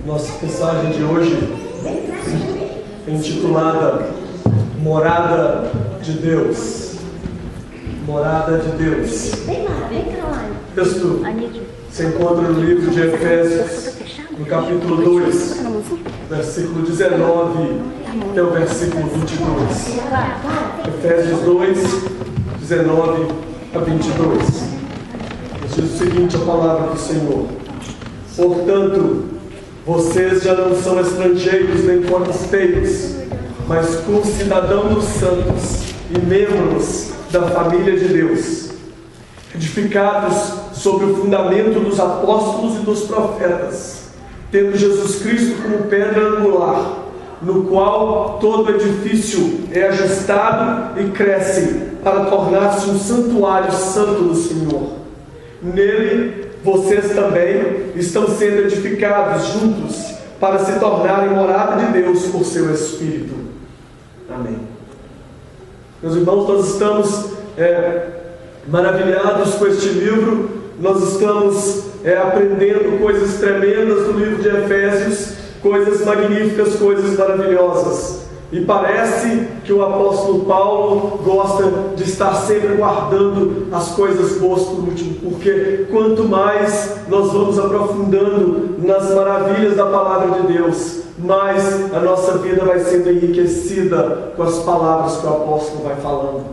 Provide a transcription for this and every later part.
Nossa mensagem de hoje é intitulada Morada de Deus. Morada de Deus. O texto se encontra no livro de Efésios, no capítulo 2, versículo 19 até o versículo 22. Efésios 2, 19 a 22. Diz o seguinte a palavra do Senhor: portanto, vocês já não são estrangeiros nem forasteiros, mas concidadãos dos santos e membros da família de Deus, edificados sobre o fundamento dos apóstolos e dos profetas, tendo Jesus Cristo como pedra angular, no qual todo edifício é ajustado e cresce para tornar-se um santuário santo do Senhor. Nele, vocês também estão sendo edificados juntos para se tornarem morada de Deus por seu Espírito. Amém. Meus irmãos, nós estamos maravilhados com este livro. Nós estamos aprendendo coisas tremendas do livro de Efésios, coisas magníficas, coisas maravilhosas. E parece que o apóstolo Paulo gosta de estar sempre guardando as coisas boas por último, porque quanto mais nós vamos aprofundando nas maravilhas da palavra de Deus, mais a nossa vida vai sendo enriquecida com as palavras que o apóstolo vai falando.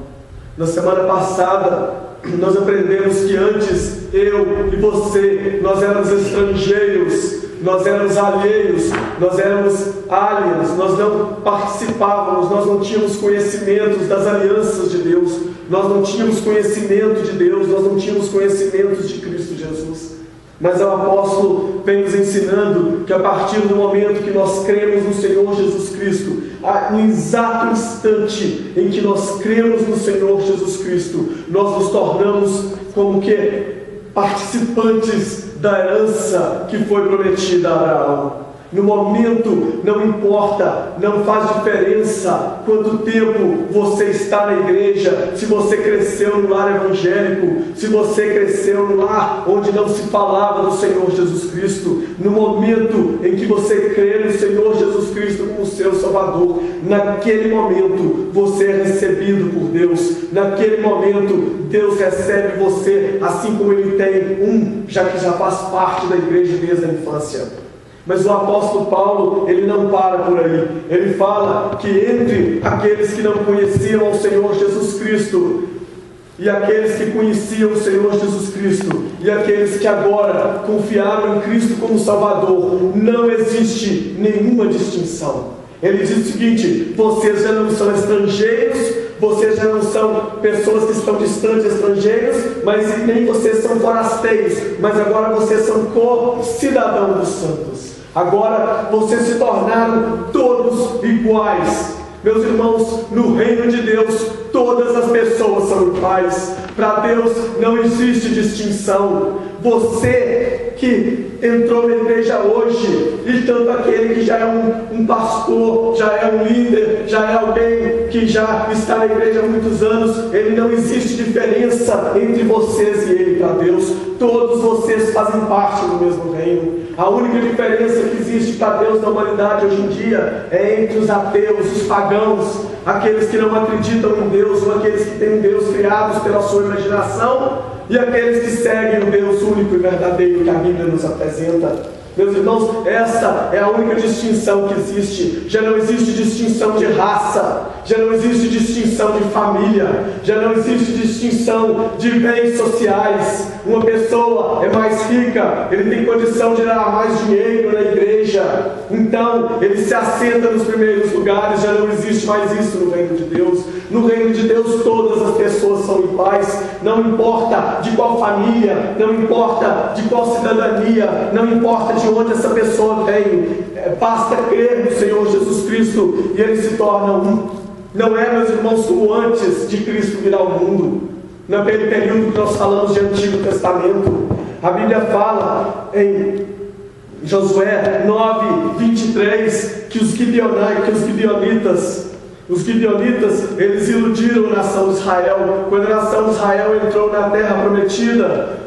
Na semana passada, nós aprendemos que antes eu e você, nós éramos estrangeiros, nós éramos alheios, nós éramos aliens, nós não participávamos, nós não tínhamos conhecimentos das alianças de Deus, nós não tínhamos conhecimento de Deus, nós não tínhamos conhecimentos de Cristo Jesus. Mas o apóstolo vem nos ensinando que a partir do momento que nós cremos no Senhor Jesus Cristo, no exato instante em que nós cremos no Senhor Jesus Cristo, nós nos tornamos como que participantes da herança que foi prometida a Abraão. No momento, não importa, não faz diferença quanto tempo você está na igreja, se você cresceu no lar evangélico, se você cresceu no lar onde não se falava do Senhor Jesus Cristo. No momento em que você crê no Senhor Jesus Cristo como seu Salvador, naquele momento você é recebido por Deus. Naquele momento Deus recebe você, assim como Ele tem já que já faz parte da igreja desde a infância. Mas o apóstolo Paulo, ele não para por aí. Ele fala que entre aqueles que não conheciam o Senhor Jesus Cristo e aqueles que conheciam o Senhor Jesus Cristo e aqueles que agora confiaram em Cristo como Salvador, não existe nenhuma distinção. Ele diz o seguinte: vocês já não são estrangeiros, vocês já não são pessoas que estão distantes, estrangeiros, mas nem vocês são forasteiros, mas agora vocês são co-cidadãos dos santos. Agora vocês se tornaram todos iguais. Meus irmãos, no reino de Deus, todas as pessoas são iguais. Para Deus não existe distinção. Você que entrou na igreja hoje, e tanto aquele que já é um pastor, já é um líder, já é alguém que já está na igreja há muitos anos, ele não existe diferença entre vocês e ele para Deus. Todos vocês fazem parte do mesmo reino. A única diferença que existe para Deus na humanidade hoje em dia é entre os ateus, os pagãos, aqueles que não acreditam em Deus, ou aqueles que têm um Deus criados pela sua imaginação, e aqueles que seguem o Deus único e verdadeiro que a Bíblia nos apresenta. Meus irmãos, essa é a única distinção que existe. Já não existe distinção de raça, já não existe distinção de família, já não existe distinção de bens sociais. Uma pessoa é mais rica, ele tem condição de dar mais dinheiro na igreja, então ele se assenta nos primeiros lugares. Já não existe mais isso no reino de Deus. No reino de Deus todas as pessoas são iguais, não importa de qual família, não importa de qual cidadania, não importa de onde essa pessoa vem, basta crer no Senhor Jesus Cristo e ele se torna um. Não é, meus irmãos, como antes de Cristo vir ao mundo, naquele período que nós falamos de Antigo Testamento. A Bíblia fala em Josué 9:23 que os gibeonitas, eles iludiram a nação de Israel. Quando a nação de Israel entrou na terra prometida,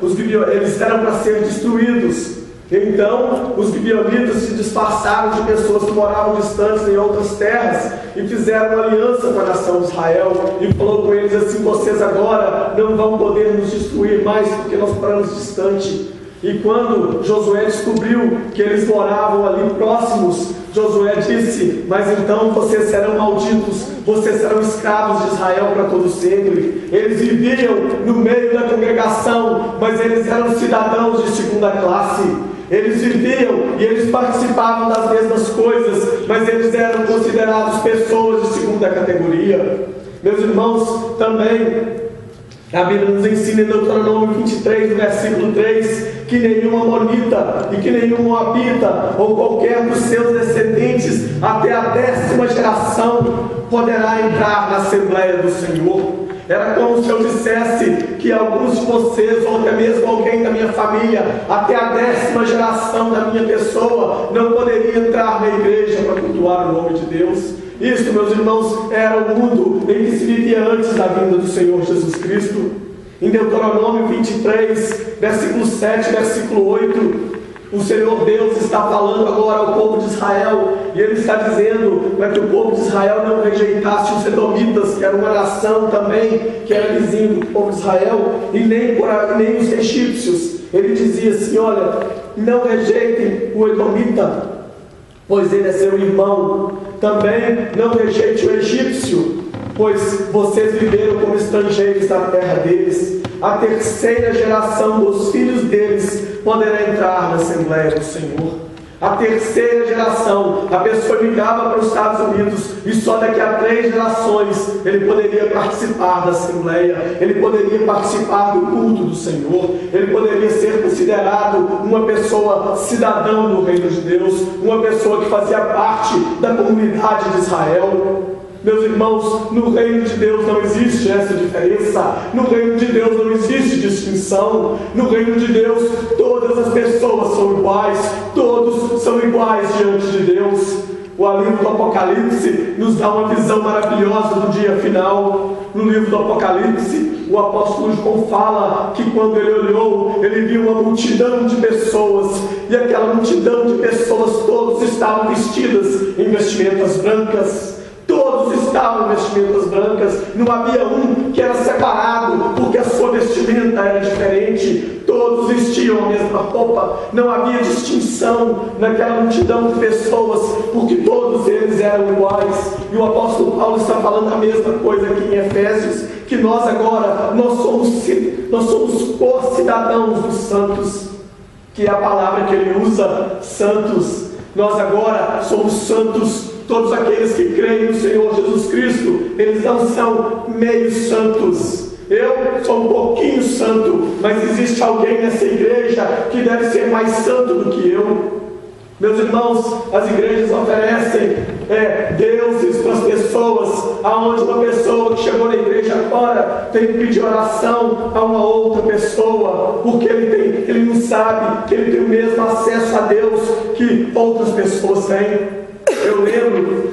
eles eram para ser destruídos. Então os gibeonitas se disfarçaram de pessoas que moravam distantes em outras terras e fizeram uma aliança com a nação de Israel e falou com eles assim: vocês agora não vão poder nos destruir mais porque nós moramos distante. E quando Josué descobriu que eles moravam ali próximos, Josué disse: mas então vocês serão malditos, vocês serão escravos de Israel para todo sempre. Eles viviam no meio da congregação, mas eles eram cidadãos de segunda classe. Eles viviam e eles participavam das mesmas coisas, mas eles eram considerados pessoas de segunda categoria. Meus irmãos, também a Bíblia nos ensina em Deuteronômio 23, no versículo 3, que nenhum amonita e que nenhum moabita ou qualquer dos seus descendentes até a 10ª geração poderá entrar na Assembleia do Senhor. Era como se eu dissesse que alguns de vocês, ou até mesmo alguém da minha família, até a 10ª geração da minha pessoa, não poderia entrar na igreja para cultuar o nome de Deus. Isso, meus irmãos, era o mundo em que se vivia antes da vinda do Senhor Jesus Cristo. Em Deuteronômio 23, versículo 7, versículo 8, o Senhor Deus está falando agora ao povo de Israel, e Ele está dizendo para que o povo de Israel não rejeitasse os edomitas, que era uma nação também, que era vizinho do povo de Israel, e nem os egípcios. Ele dizia assim: olha, não rejeitem o edomita, pois ele é seu irmão. Também não rejeite o egípcio, pois vocês viveram como estrangeiros na terra deles. A 3ª geração dos filhos deles poderá entrar na Assembleia do Senhor. A 3ª geração, a pessoa migrava para os Estados Unidos e só daqui a 3 gerações ele poderia participar da Assembleia, ele poderia participar do culto do Senhor, ele poderia ser considerado uma pessoa cidadão do reino de Deus, uma pessoa que fazia parte da comunidade de Israel. Meus irmãos, no reino de Deus não existe essa diferença. No reino de Deus não existe distinção. No reino de Deus todas as pessoas são iguais. Todos são iguais diante de Deus. O livro do Apocalipse nos dá uma visão maravilhosa do dia final. No livro do Apocalipse, o apóstolo João fala que quando ele olhou, ele viu uma multidão de pessoas. E aquela multidão de pessoas, todos estavam vestidas em vestimentas brancas. Todos estavam em vestimentas brancas, não havia um que era separado, porque a sua vestimenta era diferente. Todos vestiam a mesma roupa, não havia distinção naquela multidão de pessoas, porque todos eles eram iguais. E o apóstolo Paulo está falando a mesma coisa aqui em Efésios, que nós agora, nós somos co-cidadãos dos santos, que é a palavra que ele usa, santos. Nós agora somos santos. Todos aqueles que creem no Senhor Jesus Cristo, eles não são meio santos. Eu sou um pouquinho santo, mas existe alguém nessa igreja que deve ser mais santo do que eu. Meus irmãos, as igrejas oferecem deuses para as pessoas, aonde uma pessoa que chegou na igreja agora tem que pedir oração a uma outra pessoa, porque ele não sabe que ele tem o mesmo acesso a Deus que outras pessoas têm. Eu lembro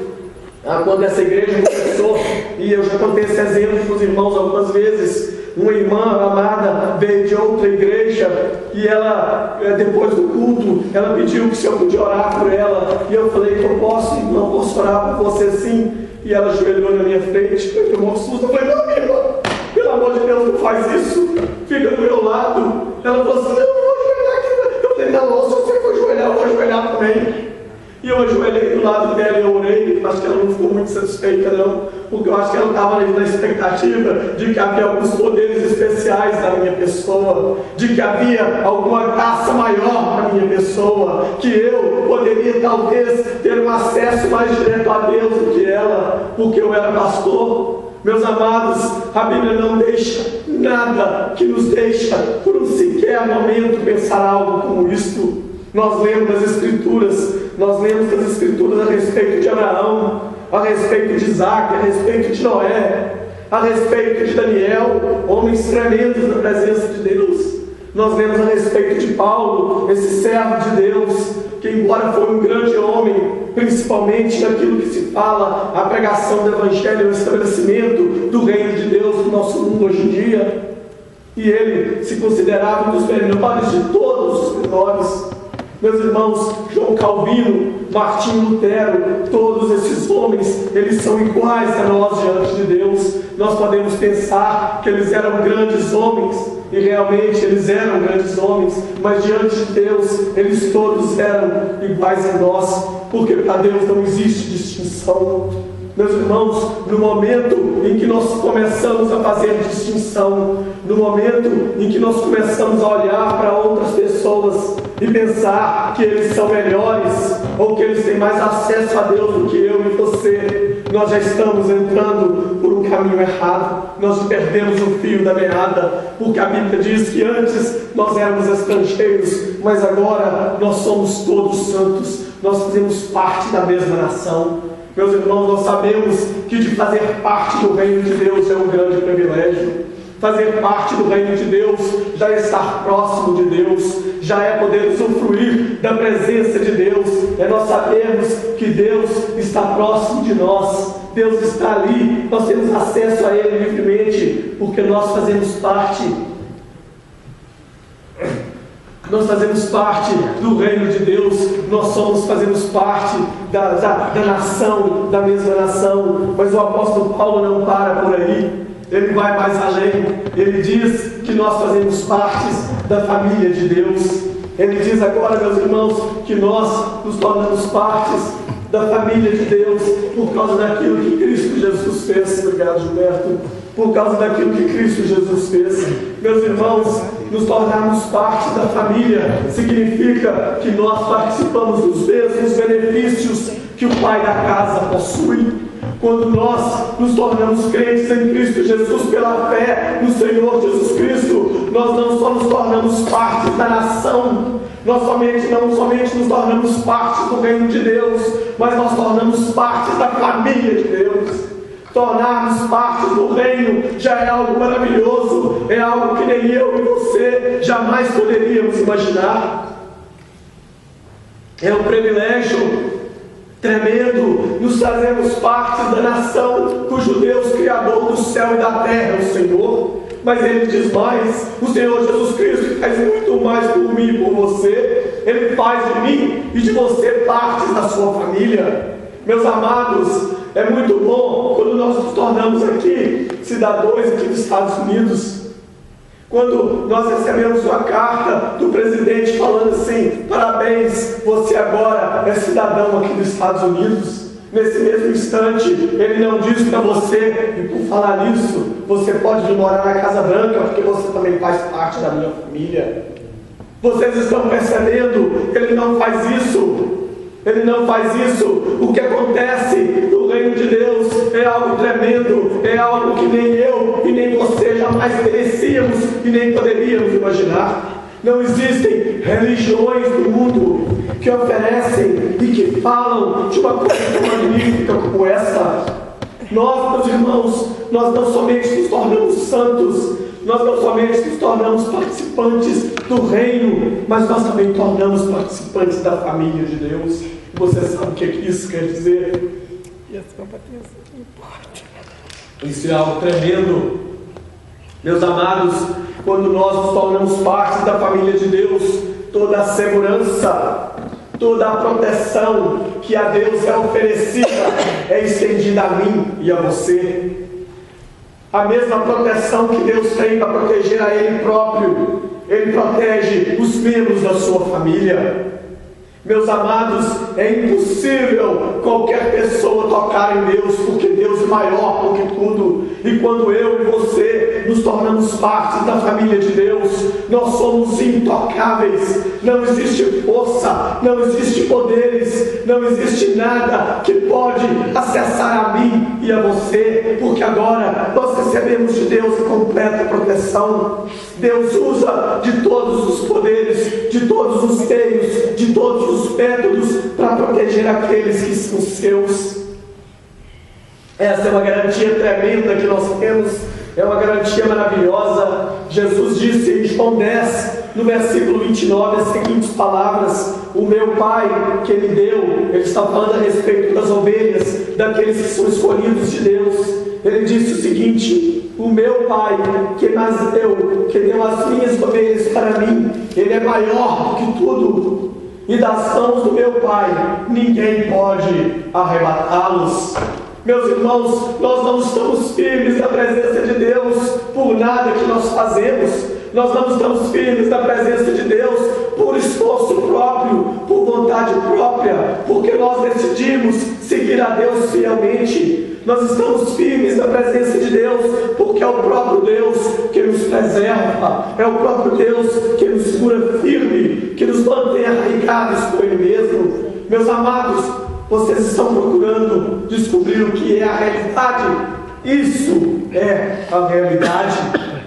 quando essa igreja começou, e eu já contei esse exemplo para os irmãos algumas vezes. Uma irmã amada veio de outra igreja e ela, depois do culto, ela pediu se eu podia orar por ela, e eu falei: eu posso, irmão, posso orar por você sim. E ela ajoelhou na minha frente, eu tomei um susto. Eu falei: não, minha irmã, pelo amor de Deus, não faz isso, fica do meu lado. Ela falou assim: eu vou ajoelhar aqui. Eu falei: não, se você for ajoelhar, eu vou ajoelhar também. E eu ajoelhei do lado dela e eu orei. Acho que ela não ficou muito satisfeita não, porque eu acho que ela estava na expectativa de que havia alguns poderes especiais na minha pessoa, de que havia alguma graça maior na minha pessoa, que eu poderia talvez ter um acesso mais direto a Deus do que ela, porque eu era pastor. Meus amados, a Bíblia não deixa nada que nos deixa por um sequer momento pensar algo como isto. Nós lemos das Escrituras a respeito de Abraão, a respeito de Isaac, a respeito de Noé, a respeito de Daniel, homens tremendos na presença de Deus. Nós lemos a respeito de Paulo, esse servo de Deus, que embora foi um grande homem, principalmente naquilo que se fala, a pregação do Evangelho, o estabelecimento do reino de Deus no nosso mundo hoje em dia, e ele se considerava um dos melhores de todos os menores. Meus irmãos, João Calvino, Martinho Lutero, todos esses homens, eles são iguais a nós diante de Deus. Nós podemos pensar que eles eram grandes homens, e realmente eles eram grandes homens, mas diante de Deus, eles todos eram iguais a nós, porque para Deus não existe distinção. Meus irmãos, no momento em que nós começamos a fazer distinção, no momento em que nós começamos a olhar para outras pessoas e pensar que eles são melhores, ou que eles têm mais acesso a Deus do que eu e você, nós já estamos entrando por um caminho errado. Nós perdemos o fio da meada, porque a Bíblia diz que antes nós éramos estrangeiros, mas agora nós somos todos santos, nós fazemos parte da mesma nação. Meus irmãos, nós sabemos que de fazer parte do reino de Deus é um grande privilégio. Fazer parte do reino de Deus já é estar próximo de Deus, já é poder usufruir da presença de Deus, é nós sabermos que Deus está próximo de nós, Deus está ali, nós temos acesso a Ele livremente, porque nós fazemos parte do reino de Deus, fazemos parte da nação, da mesma nação. Mas o apóstolo Paulo não para por aí, ele vai mais além. Ele diz que nós fazemos parte da família de Deus. Ele diz agora, meus irmãos, que nós nos tornamos partes da família de Deus por causa daquilo que Cristo Jesus fez. Obrigado, Gilberto. Por causa daquilo que Cristo Jesus fez. Meus irmãos, nos tornarmos parte da família significa que nós participamos dos mesmos benefícios que o pai da casa possui. Quando nós nos tornamos crentes em Cristo Jesus pela fé no Senhor Jesus Cristo, nós não só nos tornamos parte da nação, nós não somente nos tornamos parte do reino de Deus, mas nós tornamos parte da família de Deus. Tornarmos parte do reino já é algo maravilhoso, é algo que nem eu e você jamais poderíamos imaginar. É um privilégio tremendo nos trazermos parte da nação cujo Deus, Criador do céu e da terra, é o Senhor. Mas Ele diz mais, o Senhor Jesus Cristo faz muito mais por mim e por você. Ele faz de mim e de você parte da sua família. Meus amados, é muito bom quando nós nos tornamos aqui cidadãos aqui dos Estados Unidos. Quando nós recebemos uma carta do presidente falando assim: parabéns, você agora é cidadão aqui dos Estados Unidos. Nesse mesmo instante, ele não diz para você, e por falar nisso, você pode vir morar na Casa Branca, porque você também faz parte da minha família. Vocês estão percebendo? Ele não faz isso. Ele não faz isso. O que acontece no reino de Deus é algo tremendo, é algo que nem eu e nem você jamais merecíamos e nem poderíamos imaginar. Não existem religiões do mundo que oferecem e que falam de uma coisa tão magnífica como essa. Nós, meus irmãos, nós não somente nos tornamos santos, nós não somente nos tornamos participantes do reino, mas nós também tornamos participantes da família de Deus. Você sabe o que isso quer dizer? Isso é algo tremendo. Meus amados, quando nós nos tornamos parte da família de Deus, toda a segurança, toda a proteção que a Deus é oferecida é estendida a mim e a você. A mesma proteção que Deus tem para proteger a Ele próprio, Ele protege os membros da sua família. Meus amados, é impossível qualquer pessoa tocar em Deus, porque Deus é maior do que tudo. E quando eu e você nos tornamos parte da família de Deus, nós somos intocáveis. Não existe força, não existe poderes, não existe nada que pode acessar a mim e a você, porque agora nós recebemos de Deus a completa proteção. Deus usa de todos os poderes, de todos os meios, de todos os métodos para proteger aqueles que são seus. Essa é uma garantia tremenda que nós temos, é uma garantia maravilhosa. Jesus disse em João 10, no versículo 29, as seguintes palavras: o meu Pai que Ele deu, Ele está falando a respeito das ovelhas, daqueles que são escolhidos de Deus. Ele disse o seguinte: o meu Pai que deu as minhas ovelhas para mim, Ele é maior do que tudo. e das mãos do meu Pai ninguém pode arrebatá-los. Meus irmãos, nós não estamos firmes na presença de Deus por nada que nós fazemos. Nós não estamos firmes na presença de Deus por esforço próprio, por vontade própria, porque nós decidimos seguir a Deus fielmente. Nós estamos firmes na presença de Deus porque é o próprio Deus que nos preserva, é o próprio Deus que nos segura firme, que nos mantém arraigados por Ele mesmo. Meus amados, vocês estão procurando descobrir o que é a realidade? Isso é a realidade.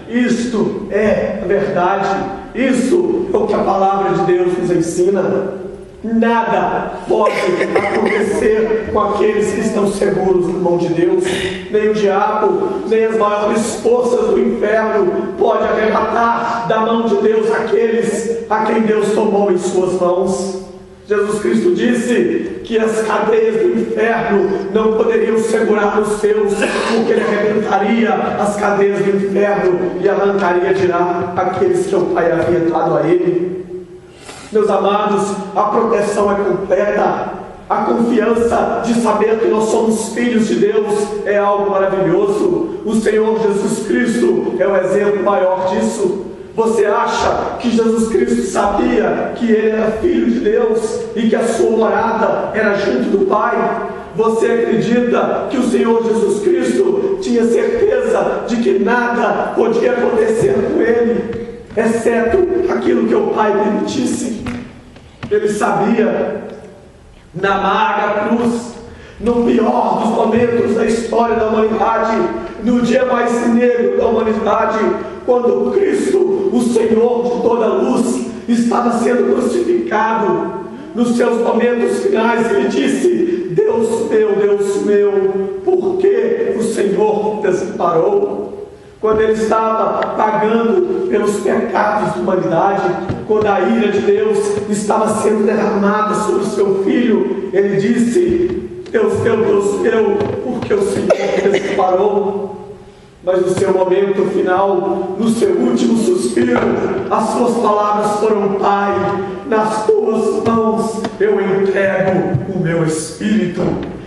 Isto é a verdade. Isso é o que a palavra de Deus nos ensina. Nada pode acontecer com aqueles que estão seguros na mão de Deus. Nem o diabo, nem as maiores forças do inferno pode arrebatar da mão de Deus aqueles a quem Deus tomou em suas mãos. Jesus Cristo disse que as cadeias do inferno não poderiam segurar os seus, porque Ele arrebentaria as cadeias do inferno e arrancaria de lá aqueles que o Pai havia dado a Ele. Meus amados, a proteção é completa. A confiança de saber que nós somos filhos de Deus é algo maravilhoso. O Senhor Jesus Cristo é o exemplo maior disso. Você acha que Jesus Cristo sabia que Ele era Filho de Deus e que a sua morada era junto do Pai? Você acredita que o Senhor Jesus Cristo tinha certeza de que nada podia acontecer com Ele, exceto aquilo que o Pai permitisse? Ele sabia, na amarga cruz, no pior dos momentos da história da humanidade, no dia mais negro da humanidade, quando Cristo, o Senhor de toda luz, estava sendo crucificado, nos seus momentos finais Ele disse: Deus meu, por que o Senhor me desamparou? Quando Ele estava pagando pelos pecados da humanidade, quando a ira de Deus estava sendo derramada sobre o seu Filho, Ele disse: Deus meu, por que o Senhor me desamparou? Mas no seu momento final, no seu último suspiro, as suas palavras foram: Pai, nas tuas mãos eu entrego o meu espírito.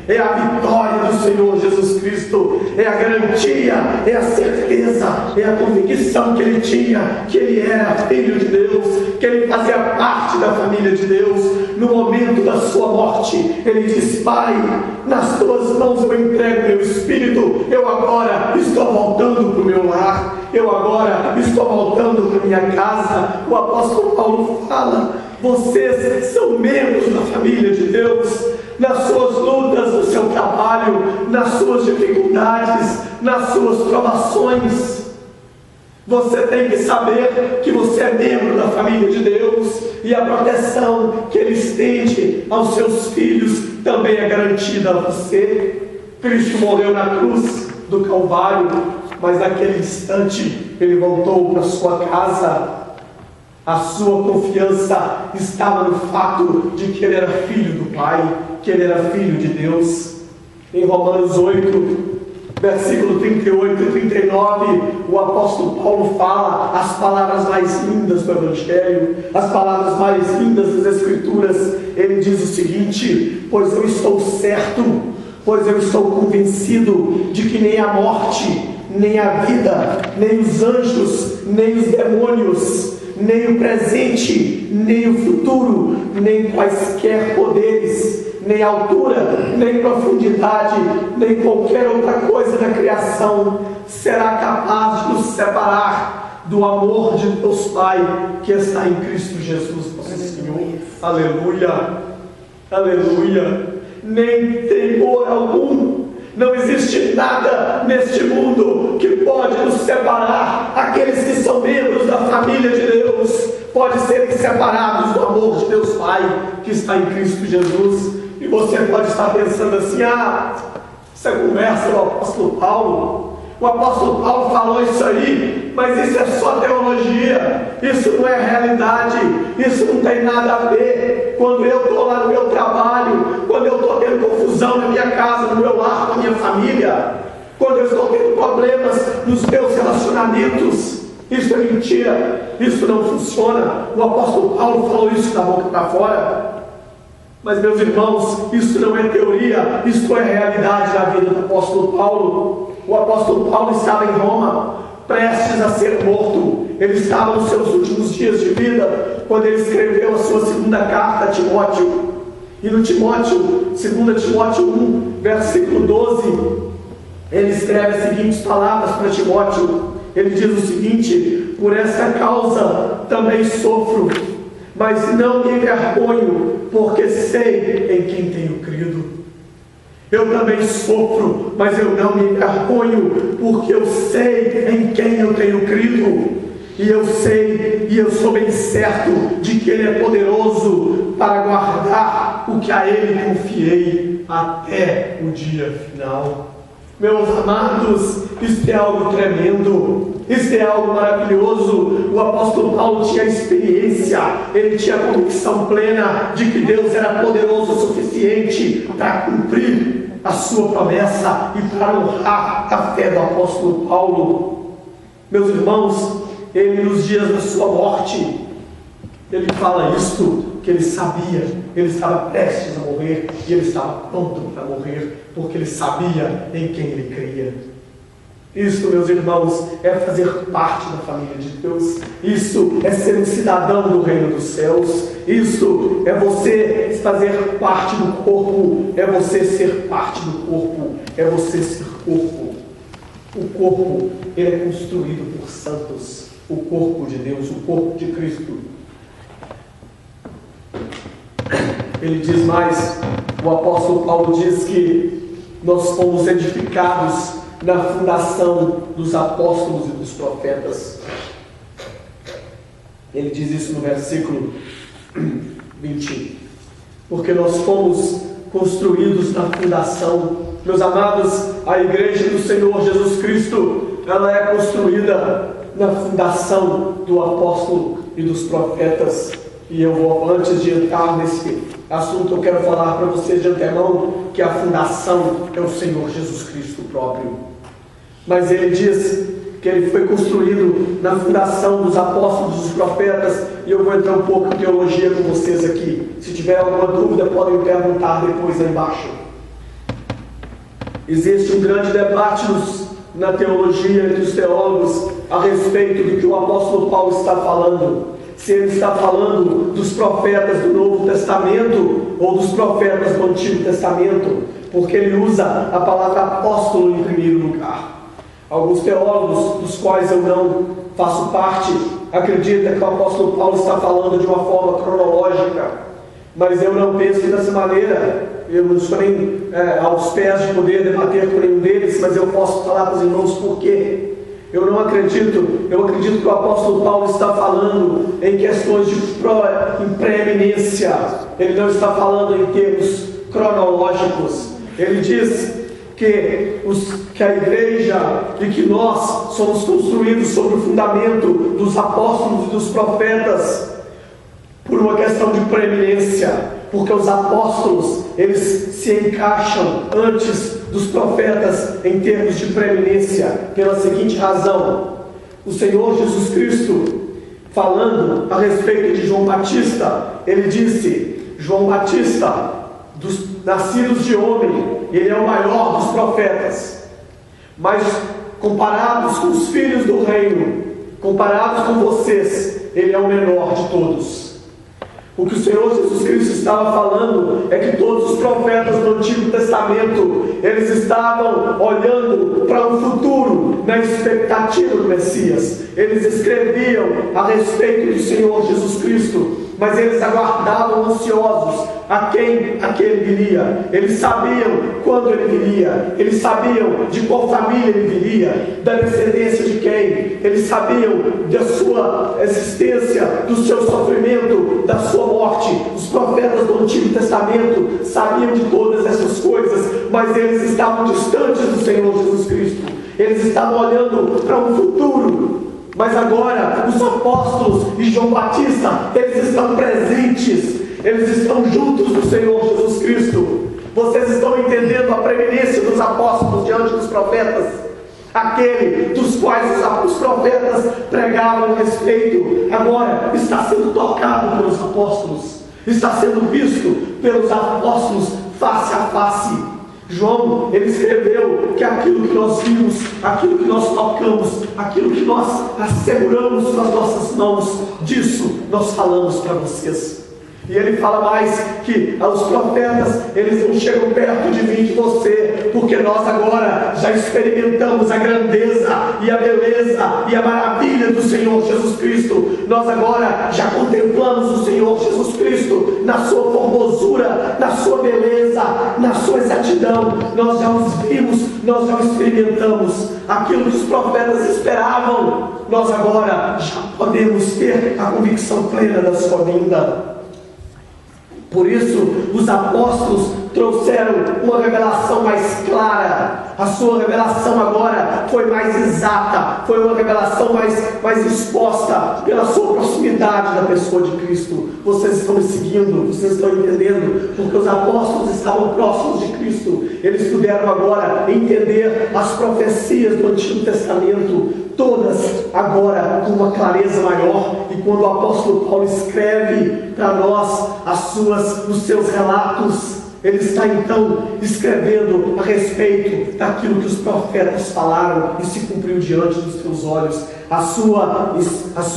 É a vitória do Senhor Jesus Cristo, é a garantia, é a certeza, é a convicção que Ele tinha, que Ele era Filho de Deus, que Ele fazia parte da família de Deus. No momento da sua morte, Ele disse: Pai, nas tuas mãos eu entrego meu espírito. Eu agora estou voltando para o meu lar, eu agora estou voltando para a minha casa. O apóstolo Paulo fala: vocês são membros da família de Deus. Nas suas lutas, no seu trabalho, nas suas dificuldades, nas suas provações, você tem que saber que você é membro da família de Deus, e a proteção que Ele estende aos seus filhos também é garantida a você. Cristo morreu na cruz do Calvário, mas naquele instante Ele voltou para sua casa. A sua confiança estava no fato de que Ele era Filho do Pai, que Ele era Filho de Deus. Em Romanos 8, versículo 38 e 39, o apóstolo Paulo fala as palavras mais lindas do Evangelho, as palavras mais lindas das Escrituras. Ele diz o seguinte: pois eu estou certo, pois eu estou convencido de que nem a morte, nem a vida, nem os anjos, nem os demônios, nem o presente, nem o futuro, nem quaisquer poderes, nem altura, nem profundidade, nem qualquer outra coisa da criação será capaz de nos separar do amor de Deus Pai que está em Cristo Jesus nosso Senhor. Aleluia, aleluia. Nem temor algum. Não existe nada neste mundo que pode nos separar. Aqueles que são membros da família de Deus podem ser separados do amor de Deus Pai que está em Cristo Jesus. E você pode estar pensando assim: isso é conversa do apóstolo Paulo. O apóstolo Paulo falou isso aí, mas isso é só teologia, isso não é realidade, isso não tem nada a ver. Quando eu estou lá no meu trabalho, quando eu estou tendo confusão na minha casa, no meu lar, com a minha família, quando eu estou tendo problemas nos meus relacionamentos, Isso é mentira, isso não funciona. O apóstolo Paulo falou isso da boca para fora. Mas, meus irmãos, isso não é teoria, isso é realidade na vida do apóstolo Paulo. O apóstolo Paulo estava em Roma, prestes a ser morto. Ele estava nos seus últimos dias de vida, quando ele escreveu a sua segunda carta a Timóteo. E no Timóteo, 2 Timóteo 1, versículo 12, ele escreve as seguintes palavras para Timóteo. Ele diz o seguinte: por esta causa também sofro, mas não me envergonho, porque sei em quem tenho crido. Eu também sofro, mas eu não me envergonho, porque eu sei em quem eu tenho crido. E eu sei, e eu sou bem certo de que Ele é poderoso para guardar o que a Ele confiei até o dia final. Meus amados, isso é algo tremendo, isso é algo maravilhoso. O apóstolo Paulo tinha experiência, ele tinha convicção plena de que Deus era poderoso o suficiente para cumprir a sua promessa e para honrar a fé do apóstolo Paulo. Meus irmãos, ele nos dias da sua morte, ele fala isto, que ele sabia, ele estava prestes a morrer, e ele estava pronto para morrer, porque ele sabia em quem ele cria. Isso, meus irmãos, é fazer parte da família de Deus. Isso é ser um cidadão do reino dos céus. Isso é você fazer parte do corpo, é você ser parte do corpo, é você ser corpo. O corpo, ele é construído por santos. O corpo de Deus, o corpo de Cristo. Ele diz mais, o apóstolo Paulo diz que nós fomos edificados na fundação dos apóstolos e dos profetas. Ele diz isso no versículo 20. Porque nós fomos construídos na fundação. Meus amados, a igreja do Senhor Jesus Cristo, ela é construída na fundação do apóstolo e dos profetas. E eu vou, antes de entrar nesse assunto, eu quero falar para vocês de antemão que a fundação é o Senhor Jesus Cristo próprio. Mas ele diz que ele foi construído na fundação dos apóstolos e dos profetas, e eu vou entrar um pouco em teologia com vocês aqui. Se tiver alguma dúvida, podem perguntar depois aí embaixo. Existe um grande debate na teologia entre os teólogos a respeito do que o apóstolo Paulo está falando. Se ele está falando dos profetas do Novo Testamento ou dos profetas do Antigo Testamento, porque ele usa a palavra apóstolo em primeiro lugar. Alguns teólogos, dos quais eu não faço parte, acreditam que o apóstolo Paulo está falando de uma forma cronológica, mas eu não penso dessa maneira. Eu não estou nem aos pés de poder debater com nenhum deles, mas eu posso falar para os irmãos por quê. Eu não acredito, eu acredito que o apóstolo Paulo está falando em questões de preeminência. Ele não está falando em termos cronológicos. Ele diz que a igreja e que nós somos construídos sobre o fundamento dos apóstolos e dos profetas por uma questão de preeminência. Porque os apóstolos, eles se encaixam antes dos profetas em termos de preeminência, pela seguinte razão: o Senhor Jesus Cristo, falando a respeito de João Batista, ele disse: João Batista, dos nascidos de homem, ele é o maior dos profetas, mas comparados com os filhos do reino, comparados com vocês, ele é o menor de todos. O que o Senhor Jesus Cristo estava falando é que todos os profetas do Antigo Testamento, eles estavam olhando para um futuro, na expectativa do Messias. Eles escreviam a respeito do Senhor Jesus Cristo, mas eles aguardavam ansiosos a quem aquele viria. Eles sabiam quando ele viria, eles sabiam de qual família ele viria, da descendência de quem, eles sabiam da sua existência, do seu sofrimento, da sua morte. Os profetas do Antigo Testamento sabiam de todas essas coisas, mas eles estavam distantes do Senhor Jesus Cristo. Eles estavam olhando para um futuro. Mas agora, os apóstolos e João Batista, eles estão presentes, eles estão juntos do Senhor Jesus Cristo. Vocês estão entendendo a preeminência dos apóstolos diante dos profetas? Aquele dos quais os profetas pregavam a respeito, agora está sendo tocado pelos apóstolos, está sendo visto pelos apóstolos face a face. João, ele escreveu que aquilo que nós vimos, aquilo que nós tocamos, aquilo que nós asseguramos com as nossas mãos, disso nós falamos para vocês. E ele fala mais que os profetas, eles não chegam perto de mim, de você, porque nós agora já experimentamos a grandeza e a beleza e a maravilha do Senhor Jesus Cristo. Nós agora já contemplamos o Senhor Jesus Cristo na sua formosura, na sua beleza, na sua exatidão. Nós já os vimos, nós já experimentamos aquilo que os profetas esperavam. Nós agora já podemos ter a convicção plena da sua vinda. Por isso, os apóstolos trouxeram uma revelação mais clara. A sua revelação agora foi mais exata, foi uma revelação mais exposta pela sua proximidade da pessoa de Cristo. Vocês estão me seguindo, vocês estão entendendo, porque os apóstolos estavam próximos de Cristo. Eles puderam agora entender as profecias do Antigo Testamento, todas agora com uma clareza maior. E quando o apóstolo Paulo escreve para nós os seus relatos, ele está então escrevendo a respeito daquilo que os profetas falaram e se cumpriu diante dos teus olhos. A sua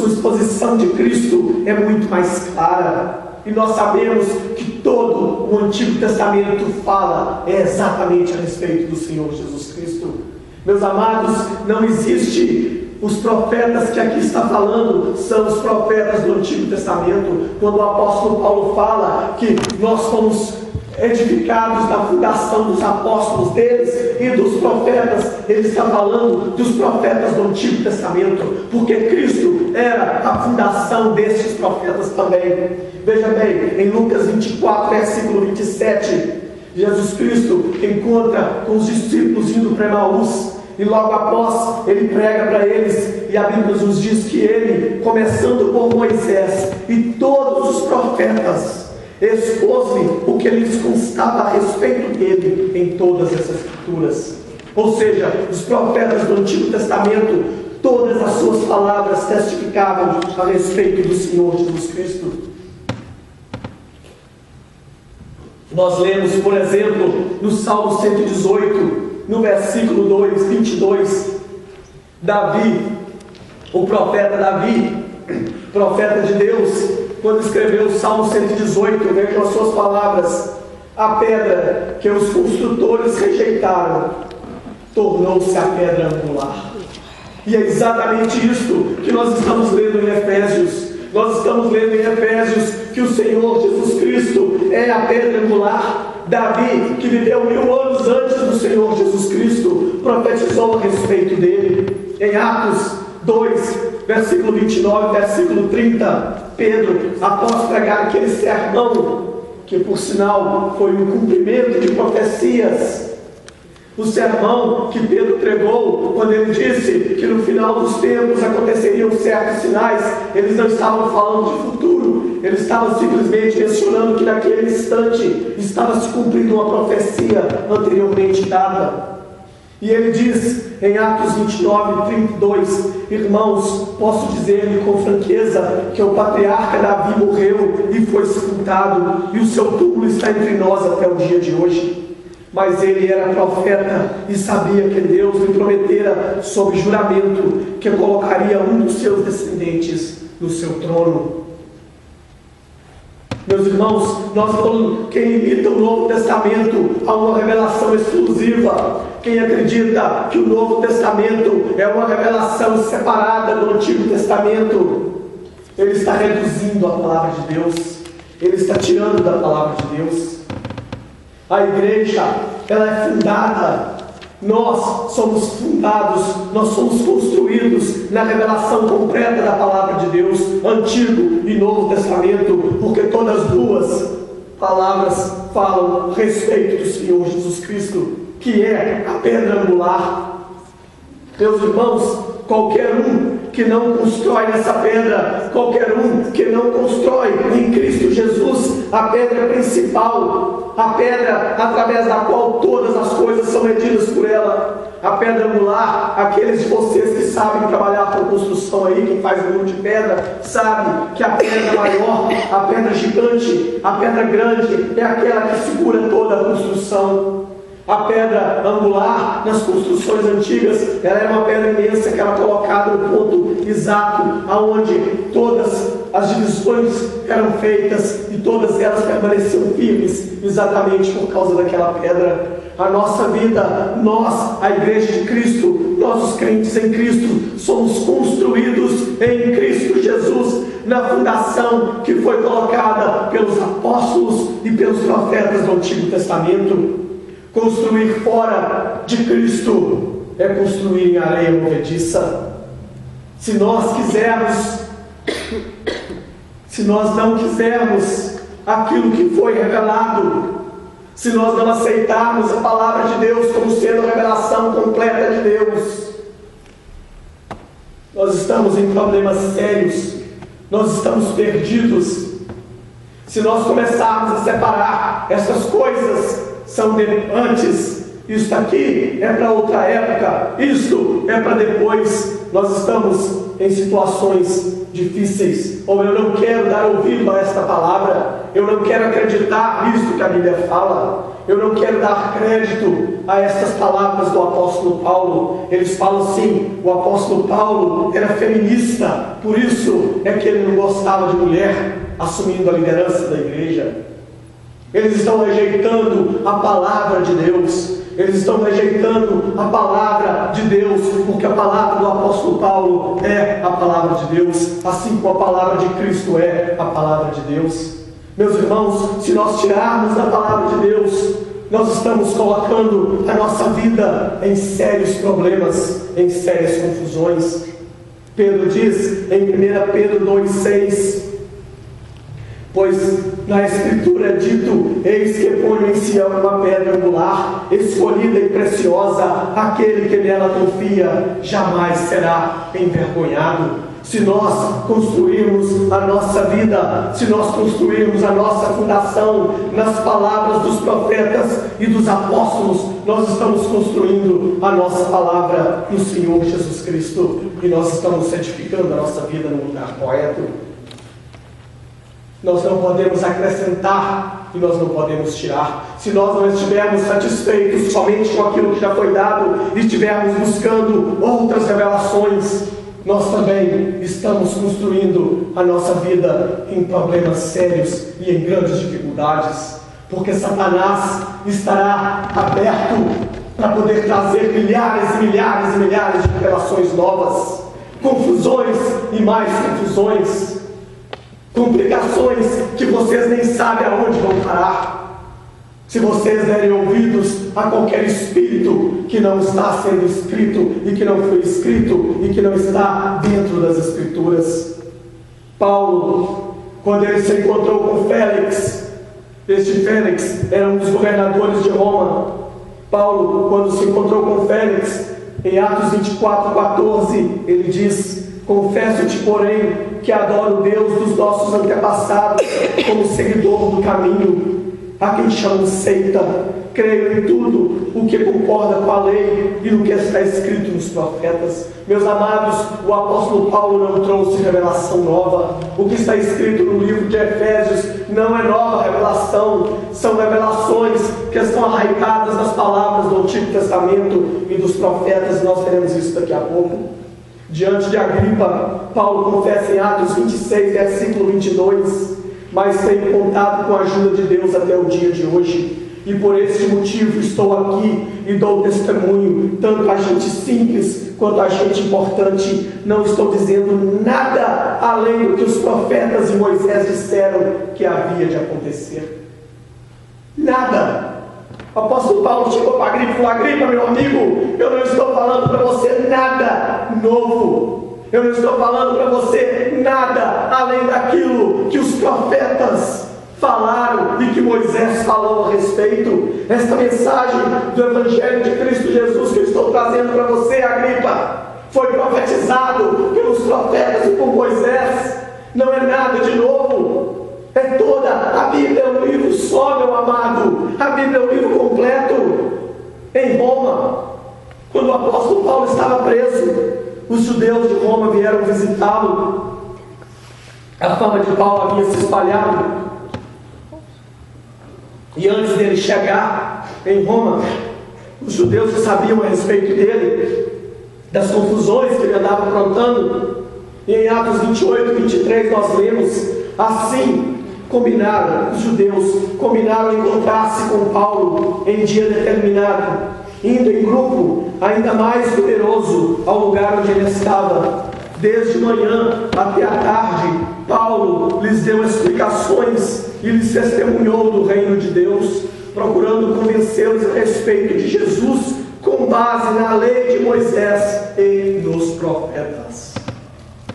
exposição de Cristo é muito mais clara. E nós sabemos que todo o Antigo Testamento fala exatamente a respeito do Senhor Jesus Cristo. Meus amados, não existe. Os profetas que aqui está falando são os profetas do Antigo Testamento. Quando o apóstolo Paulo fala que nós fomos edificados na fundação dos apóstolos deles e dos profetas, ele está falando dos profetas do Antigo Testamento, porque Cristo era a fundação destes profetas também. Veja bem, em Lucas 24, versículo 27, Jesus Cristo encontra com os discípulos indo para Emaús. E logo após, ele prega para eles, e a Bíblia nos diz que ele, começando por Moisés e todos os profetas, expôs-lhe o que lhes constava a respeito dele em todas essas escrituras. Ou seja, os profetas do Antigo Testamento, todas as suas palavras testificavam a respeito do Senhor Jesus Cristo. Nós lemos, por exemplo, no Salmo 118, no versículo 22, Davi, o profeta Davi, profeta de Deus, quando escreveu o Salmo 118, veja as suas palavras: a pedra que os construtores rejeitaram tornou-se a pedra angular. E é exatamente isto que nós estamos lendo em Efésios. Nós estamos lendo em Efésios que o Senhor Jesus Cristo é a pedra angular. Davi, que viveu 1000 anos antes do Senhor Jesus Cristo, profetizou a respeito dele. Em Atos 2, versículo 29, versículo 30, Pedro, após pregar aquele sermão, que por sinal foi um cumprimento de profecias, o sermão que Pedro pregou, quando ele disse que no final dos tempos aconteceriam certos sinais, eles não estavam falando de futuro, eles estavam simplesmente mencionando que naquele instante estava se cumprindo uma profecia anteriormente dada. E ele diz em Atos 29, 32, irmãos, posso dizer-lhe com franqueza que o patriarca Davi morreu e foi sepultado, e o seu túmulo está entre nós até o dia de hoje. Mas ele era profeta e sabia que Deus lhe prometera sob juramento que colocaria um dos seus descendentes no seu trono. Meus irmãos, nós falamos, quem imita o Novo Testamento a uma revelação exclusiva, quem acredita que o Novo Testamento é uma revelação separada do Antigo Testamento, ele está reduzindo a palavra de Deus, ele está tirando da palavra de Deus. A igreja, ela é fundada, nós somos fundados, nós somos construídos na revelação completa da palavra de Deus, Antigo e Novo Testamento, porque todas as duas palavras falam a respeito do Senhor Jesus Cristo, que é a pedra angular. Meus irmãos, qualquer um que não constrói nessa pedra, qualquer um que não constrói em Cristo Jesus, a pedra principal, a pedra através da qual todas as coisas são medidas por ela, A pedra angular, aqueles de vocês que sabem trabalhar com construção aí, quem faz muro de pedra, sabe que a pedra maior, a pedra gigante, a pedra grande, é aquela que segura toda a construção. A pedra angular, nas construções antigas, ela era uma pedra imensa que era colocada no ponto exato, aonde todas as divisões eram feitas e todas elas permaneciam firmes, exatamente por causa daquela pedra. A nossa vida, nós, a Igreja de Cristo, nós os crentes em Cristo, somos construídos em Cristo Jesus, na fundação que foi colocada pelos apóstolos e pelos profetas do Antigo Testamento. Construir fora de Cristo é construir em areia movediça. Se nós não quisermos aquilo que foi revelado, se nós não aceitarmos a palavra de Deus como sendo a revelação completa de Deus, nós estamos em problemas sérios, nós estamos perdidos. Se nós começarmos a separar essas coisas, são de antes, isto aqui é para outra época, isto é para depois, nós estamos em situações difíceis, ou eu não quero dar ouvido a esta palavra, eu não quero acreditar nisto que a Bíblia fala, eu não quero dar crédito a estas palavras do apóstolo Paulo. Eles falam assim, o apóstolo Paulo era feminista, por isso é que ele não gostava de mulher assumindo a liderança da igreja. Eles estão rejeitando a palavra de Deus. Eles estão rejeitando a palavra de Deus, porque a palavra do apóstolo Paulo é a palavra de Deus, assim como a palavra de Cristo é a palavra de Deus. Meus irmãos, se nós tirarmos da palavra de Deus, nós estamos colocando a nossa vida em sérios problemas, em sérias confusões. Pedro diz em 1 Pedro 2,6: pois na Escritura é dito, eis que ponho em Sião uma pedra angular, escolhida e preciosa, aquele que nela confia jamais será envergonhado. Se nós construirmos a nossa vida, se nós construirmos a nossa fundação nas palavras dos profetas e dos apóstolos, nós estamos construindo a nossa palavra no Senhor Jesus Cristo, e nós estamos edificando a nossa vida no lugar correto. Nós não podemos acrescentar e nós não podemos tirar. Se nós não estivermos satisfeitos somente com aquilo que já foi dado e estivermos buscando outras revelações, nós também estamos construindo a nossa vida em problemas sérios e em grandes dificuldades, porque Satanás estará aberto para poder trazer milhares e milhares e milhares de revelações novas, confusões e mais confusões, complicações que vocês nem sabem aonde vão parar. Se vocês derem ouvidos a qualquer espírito que não está sendo escrito e que não foi escrito e que não está dentro das Escrituras. Paulo, quando ele se encontrou com Félix, este Félix era um dos governadores de Roma. Paulo, quando se encontrou com Félix, em Atos 24:14, ele diz: confesso-te, porém, que adoro Deus dos nossos antepassados como seguidor do caminho, a quem chamam seita. Creio em tudo o que concorda com a lei e no que está escrito nos profetas. Meus amados, o apóstolo Paulo não trouxe revelação nova. O que está escrito no livro de Efésios não é nova revelação, são revelações que estão arraigadas nas palavras do Antigo Testamento e dos profetas. Nós veremos isso daqui a pouco. Diante de Agripa, Paulo confessa em Atos 26, versículo 22: mas tenho contado com a ajuda de Deus até o dia de hoje, e por esse motivo estou aqui e dou testemunho, tanto a gente simples quanto a gente importante. Não estou dizendo nada além do que os profetas e Moisés disseram que havia de acontecer. Nada. O apóstolo Paulo chegou para Agripa e falou: Agripa, meu amigo, eu não estou falando para você nada novo. Eu não estou falando para você nada além daquilo que os profetas falaram e que Moisés falou a respeito. Esta mensagem do Evangelho de Cristo Jesus que eu estou trazendo para você, Agripa, foi profetizado pelos profetas e por Moisés. Não é nada de novo. É toda a Bíblia, é um livro só, meu amado. A Bíblia é um livro completo. Em Roma, Quando o apóstolo Paulo estava preso, os judeus de Roma vieram visitá-lo. A fama de Paulo havia se espalhado. E antes dele chegar em Roma, os judeus que sabiam a respeito dele, das confusões que ele andava aprontando, e em Atos 28 e 23 nós lemos: assim combinaram, os judeus combinaram encontrar-se com Paulo em dia determinado, indo em grupo ainda mais numeroso ao lugar onde ele estava. Desde manhã até a tarde, Paulo lhes deu explicações e lhes testemunhou do reino de Deus, procurando convencê-los a respeito de Jesus, com base na lei de Moisés e nos profetas.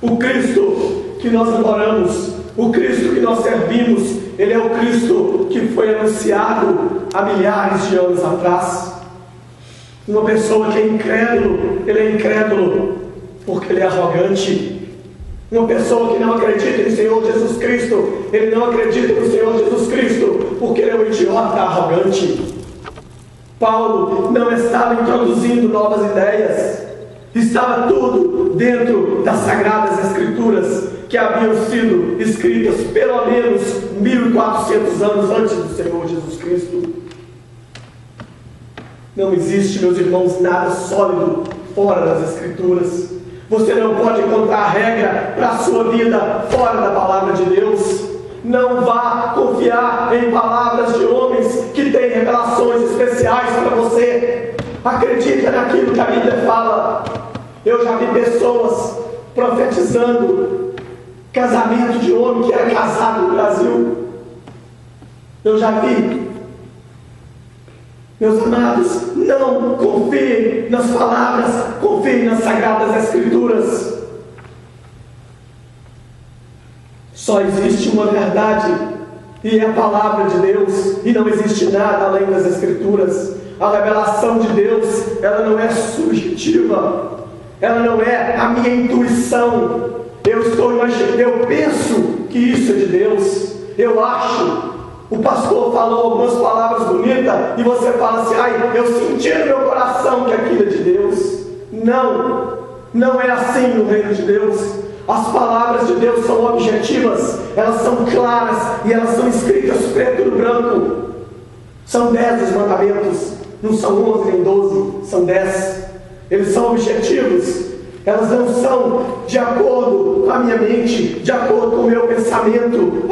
O Cristo que nós adoramos, o Cristo que nós servimos, Ele é o Cristo que foi anunciado há milhares de anos atrás. Uma pessoa que é incrédulo, ele é incrédulo porque ele é arrogante. Uma pessoa que não acredita no Senhor Jesus Cristo, ele não acredita no Senhor Jesus Cristo porque ele é um idiota arrogante. Paulo não estava introduzindo novas ideias, estava tudo dentro das Sagradas Escrituras, que haviam sido escritas pelo menos 1400 anos antes do Senhor Jesus Cristo. Não existe, meus irmãos, nada sólido fora das Escrituras. Você não pode encontrar regra para a sua vida fora da palavra de Deus. Não vá confiar em palavras de homens que têm revelações especiais para você. Acredita naquilo que a Bíblia fala. Eu já vi pessoas profetizando casamento de homem que era casado no Brasil. Eu já vi. Meus amados, não confiem nas palavras, confiem nas Sagradas Escrituras. Só existe uma verdade, e é a palavra de Deus, e não existe nada além das Escrituras. A revelação de Deus, ela não é subjetiva, ela não é a minha intuição. Eu penso que isso é de Deus, eu acho. O pastor falou algumas palavras bonitas e você fala assim: ai, eu senti no meu coração que aquilo é de Deus. Não é assim no reino de Deus. As palavras de Deus são objetivas, elas são claras e elas são escritas preto no branco. São 10 os mandamentos, não são 11 nem 12, são 10. Eles são objetivos. Elas não são de acordo com a minha mente, de acordo com o meu pensamento.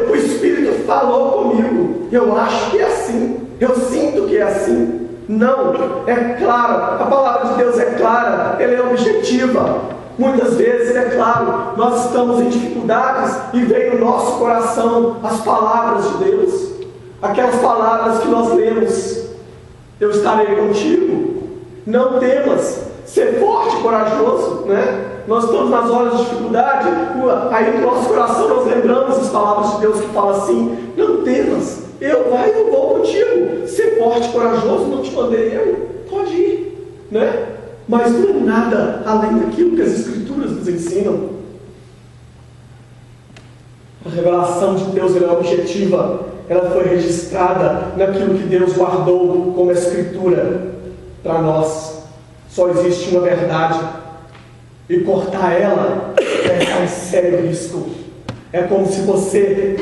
O Espírito falou comigo, eu acho que é assim, eu sinto que é assim. Não, é claro, a palavra de Deus é clara, ela é objetiva. Muitas vezes, é claro, nós estamos em dificuldades e vem no nosso coração as palavras de Deus, aquelas palavras que nós lemos: eu estarei contigo, não temas. Ser forte e corajoso, né? Nós estamos nas horas de dificuldade, aí no nosso coração nós lembramos as palavras de Deus que falam assim: não temas, eu vou contigo. Ser forte e corajoso, não te mandei eu, pode ir, né? Mas não é nada além daquilo que as Escrituras nos ensinam. A revelação de Deus, ela é objetiva, ela foi registrada naquilo que Deus guardou como Escritura para nós. Só existe uma verdade, e cortar ela é estar em sério risco. É como se você,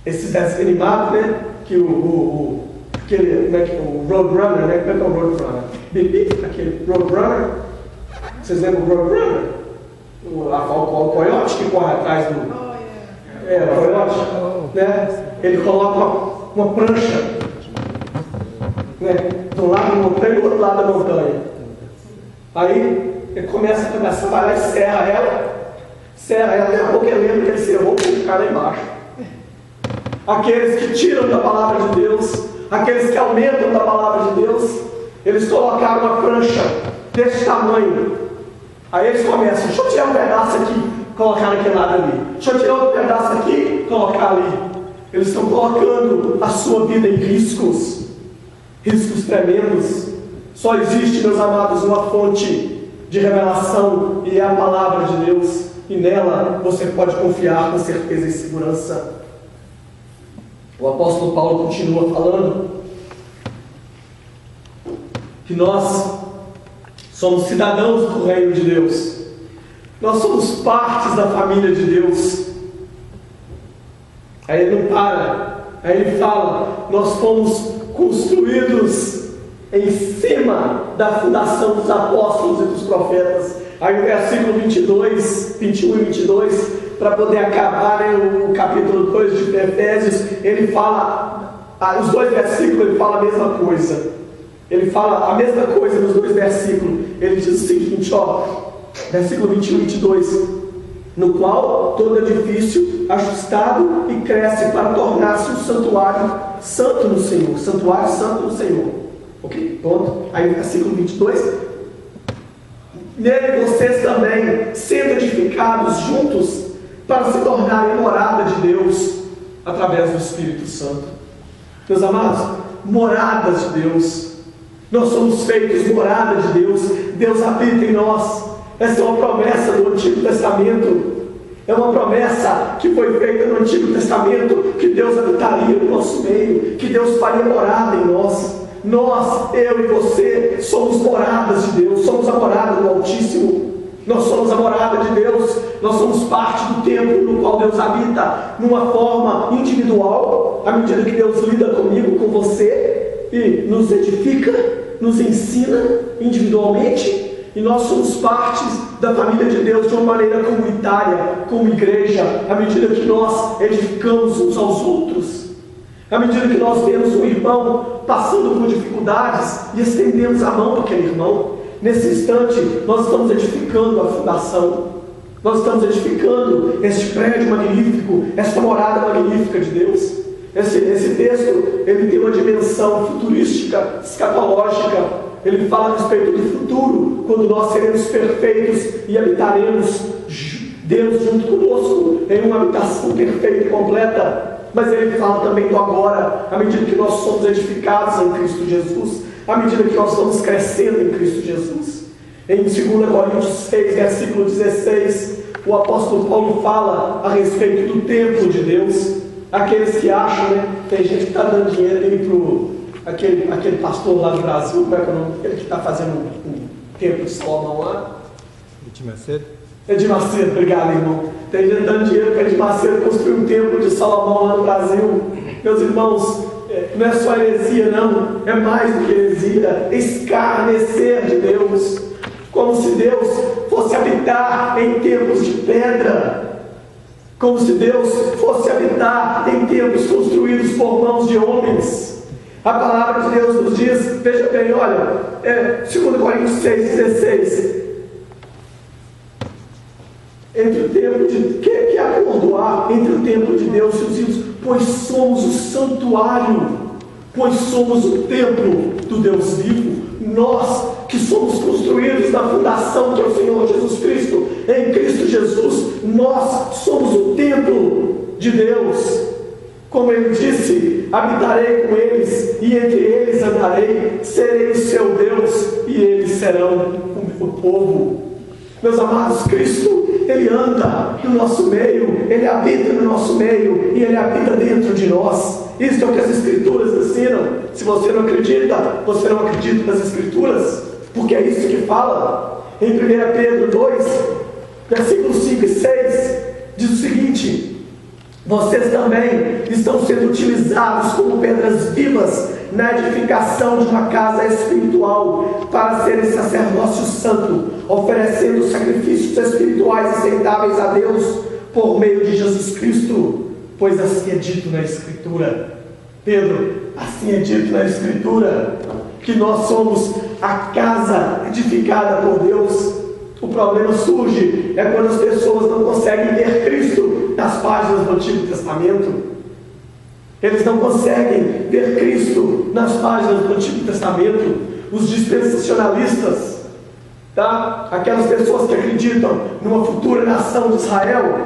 esses desenhos animados, né? Que o Roadrunner, né? Como é que é o Roadrunner? Bibi, aquele Roadrunner. Vocês lembram do Roadrunner? O coiote que corre atrás do. O coiote, né? Ele coloca uma prancha, né, de um lado da montanha e do outro lado da montanha. Aí ele começa a pegar, vai lá e serra ela, daqui a pouco ele lembra que ele serrou com o cara lá embaixo. Aqueles que tiram da palavra de Deus, aqueles que aumentam da palavra de Deus, eles colocaram uma prancha desse tamanho. Aí eles começam: deixa eu tirar um pedaço aqui, colocar naquele lado ali, deixa eu tirar outro pedaço aqui, colocar ali. Eles estão colocando a sua vida em riscos tremendos. Só existe, meus amados, uma fonte de revelação, e é a palavra de Deus, e nela você pode confiar com certeza e segurança. O apóstolo Paulo continua falando que nós somos cidadãos do reino de Deus. Nós somos partes da família de Deus. Aí ele não para, aí ele fala: nós fomos construídos em cima da fundação dos apóstolos e dos profetas. Aí no versículo 22, 21 e 22, para poder acabar, né, o capítulo 2 de Efésios, ele fala, os dois versículos ele fala a mesma coisa. Ele fala a mesma coisa nos dois versículos. Ele diz o seguinte, versículo 21 e 22: no qual todo edifício ajustado e cresce para tornar-se um santuário santo no Senhor. Santuário santo no Senhor. Ok? Ponto. Aí versículo 22: nele vocês também, sendo edificados juntos, para se tornarem morada de Deus, através do Espírito Santo. Meus amados, moradas de Deus. Nós somos feitos morada de Deus. Deus habita em nós. Essa é uma promessa do Antigo Testamento. É uma promessa que foi feita no Antigo Testamento, que Deus habitaria no nosso meio, que Deus faria morada em nós. Nós, eu e você, somos moradas de Deus, somos a morada do Altíssimo. Nós somos a morada de Deus, nós somos parte do templo no qual Deus habita, numa forma individual, à medida que Deus lida comigo, com você, e nos edifica, nos ensina individualmente. E nós somos partes da família de Deus de uma maneira comunitária, como igreja, à medida que nós edificamos uns aos outros. À medida que nós vemos um irmão passando por dificuldades e estendemos a mão para aquele irmão, nesse instante nós estamos edificando a fundação, nós estamos edificando este prédio magnífico, esta morada magnífica de Deus. Esse texto, ele tem uma dimensão futurística, escatológica. Ele fala a respeito do futuro, quando nós seremos perfeitos e habitaremos Deus junto conosco em uma habitação perfeita e completa. Mas ele fala também do agora, à medida que nós somos edificados em Cristo Jesus, à medida que nós vamos crescendo em Cristo Jesus. Em 2 Coríntios 6, versículo 16, o apóstolo Paulo fala a respeito do templo de Deus. Aqueles que acham, né? Tem gente que está dando dinheiro aí para aquele pastor lá do Brasil, como é que é o nome? Ele que está fazendo um templo de Salomão lá. Edir Macedo? Edir Macedo, obrigado, irmão. Tem gente dando dinheiro para Edir Macedo construir um templo de Salomão lá no Brasil. Meus irmãos, não é só heresia, não. É mais do que heresia. Escarnecer de Deus. Como se Deus fosse habitar em templos de pedra. Como se Deus fosse habitar em templos construídos por mãos de homens. A palavra de Deus nos diz, veja bem, olha, 2 Coríntios 6,16. Entre o templo de... Que acordo há entre o templo de Deus e os ídolos? Pois somos o santuário, pois somos o templo do Deus vivo. Nós que somos construídos na fundação que é o Senhor Jesus Cristo, em Cristo Jesus, nós somos o templo de Deus. Como ele disse, habitarei com eles e entre eles andarei, serei o seu Deus e eles serão o meu povo. Meus amados, Cristo, Ele anda no nosso meio, Ele habita no nosso meio e Ele habita dentro de nós. Isso é o que as Escrituras ensinam. Se você não acredita, você não acredita nas Escrituras, porque é isso que fala. Em 1 Pedro 2, versículos 5 e 6, diz o seguinte: vocês também estão sendo utilizados como pedras vivas na edificação de uma casa espiritual, para serem sacerdócio santo, oferecendo sacrifícios espirituais aceitáveis a Deus por meio de Jesus Cristo, pois assim é dito na Escritura. Pedro, assim é dito na Escritura, que nós somos a casa edificada por Deus. O problema surge quando as pessoas não conseguem ver Cristo nas páginas do Antigo Testamento. Eles não conseguem ver Cristo nas páginas do Antigo Testamento. Os dispensacionalistas, tá? Aquelas pessoas que acreditam numa futura nação de Israel,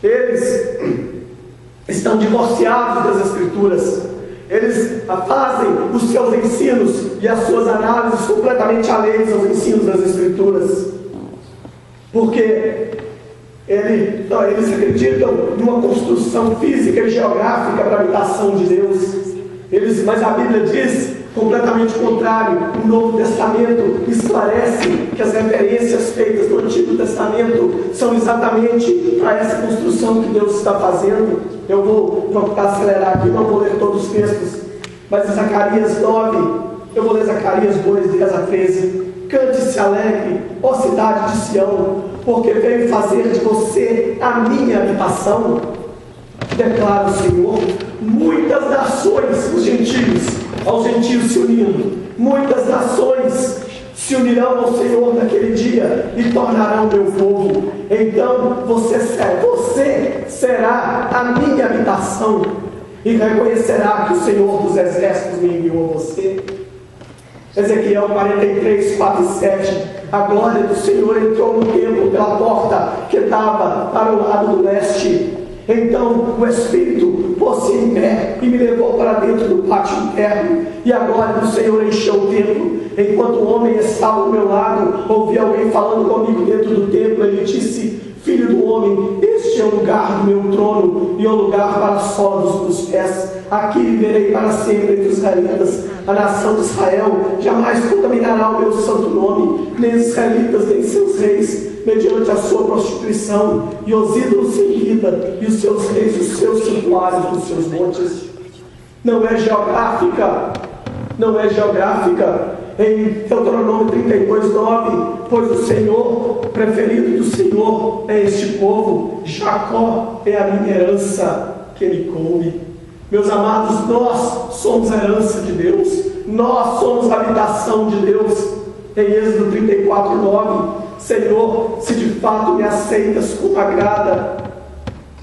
eles estão divorciados das Escrituras. Eles fazem os seus ensinos e as suas análises completamente alheias aos ensinos das Escrituras, porque eles acreditam numa construção física e geográfica para a habitação de Deus. Mas a Bíblia diz, Completamente contrário, o Novo Testamento esclarece que as referências feitas no Antigo Testamento são exatamente para essa construção que Deus está fazendo. Eu vou procurar acelerar aqui, não vou ler todos os textos, mas em Zacarias 9, eu vou ler Zacarias 2, 10 a 13. Cante-se alegre, ó cidade de Sião, porque veio fazer de você a minha habitação, declara o Senhor. Muitas nações, os gentios, aos gentios se unindo, muitas nações se unirão ao Senhor naquele dia e tornarão meu povo. Então você será a minha habitação e reconhecerá que o Senhor dos exércitos me enviou a você. Ezequiel 43, 4 e 7. A glória do Senhor entrou no templo pela porta que estava para o lado do leste. Então o Espírito pôs-se em pé e me levou para dentro do pátio interno, e a glória do Senhor encheu o templo. Enquanto o homem estava ao meu lado, ouvi alguém falando comigo dentro do templo. Ele disse: Filho do homem, este é o lugar do meu trono e o lugar para a sola dos pés. Aqui viverei para sempre entre os israelitas. A nação de Israel jamais contaminará o meu santo nome, nem os israelitas, nem seus reis, mediante a sua prostituição, e os ídolos sem vida, e os seus reis, os seus santuários dos seus montes. Não é geográfica, em Deuteronômio 32, 9, pois o Senhor, preferido do Senhor, é este povo, Jacó é a minha herança que ele coube. Meus amados, nós somos a herança de Deus, nós somos a habitação de Deus. Em Êxodo 34, 9, Senhor, se de fato me aceitas como agrada,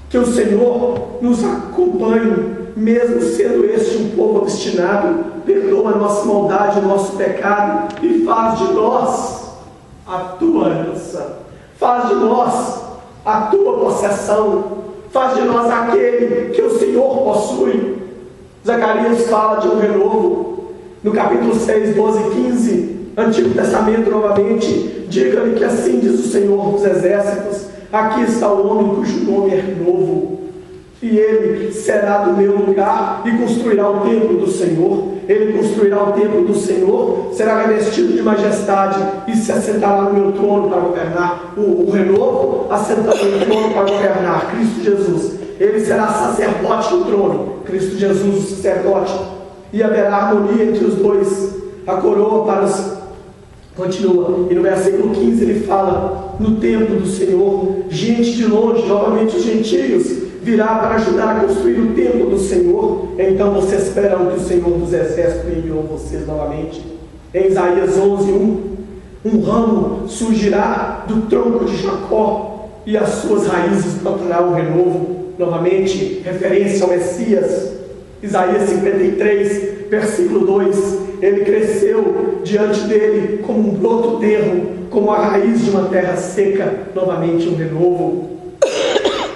que o Senhor nos acompanhe, mesmo sendo este um povo obstinado, perdoa a nossa maldade, o nosso pecado, e faz de nós a tua herança, faz de nós a tua possessão, faz de nós aquele que o Senhor possui. Zacarias fala de um renovo, no capítulo 6, 12 e 15, Antigo Testamento novamente. Diga-lhe que assim diz o Senhor dos exércitos: aqui está o homem cujo nome é Renovo, e ele será do meu lugar e construirá o templo do Senhor. Ele construirá o templo do Senhor, será revestido de majestade e se assentará no meu trono para governar. O renovo assentará no meu trono para governar, Cristo Jesus. Ele será sacerdote do trono, Cristo Jesus, o sacerdote, e haverá harmonia entre os dois. A coroa para os... Continua, e no versículo 15 ele fala: no templo do Senhor, gente de longe, novamente os gentios, virá para ajudar a construir o templo do Senhor. Então vocês esperam que o Senhor dos exércitos enviou vocês novamente. Em Isaías 11, 1, um ramo surgirá do tronco de Jacó, e as suas raízes brotarão um renovo. Novamente, referência ao Messias. Isaías 53, versículo 2, ele cresceu diante dele como um broto terro, como a raiz de uma terra seca. Novamente um renovo.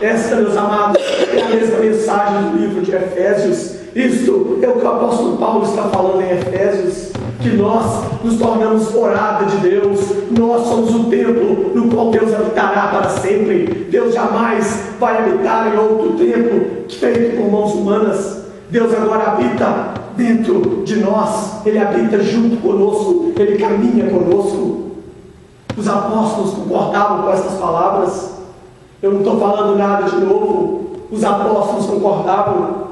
Esta, meus amados, é a mesma mensagem do livro de Efésios. Isto é o que o apóstolo Paulo está falando em Efésios, que nós nos tornamos morada de Deus, nós somos o templo no qual Deus habitará para sempre. Deus jamais vai habitar em outro templo feito por mãos humanas. Deus agora habita dentro de nós, Ele habita junto conosco, Ele caminha conosco. Os apóstolos concordavam com essas palavras. Eu não estou falando nada de novo. Os apóstolos concordavam.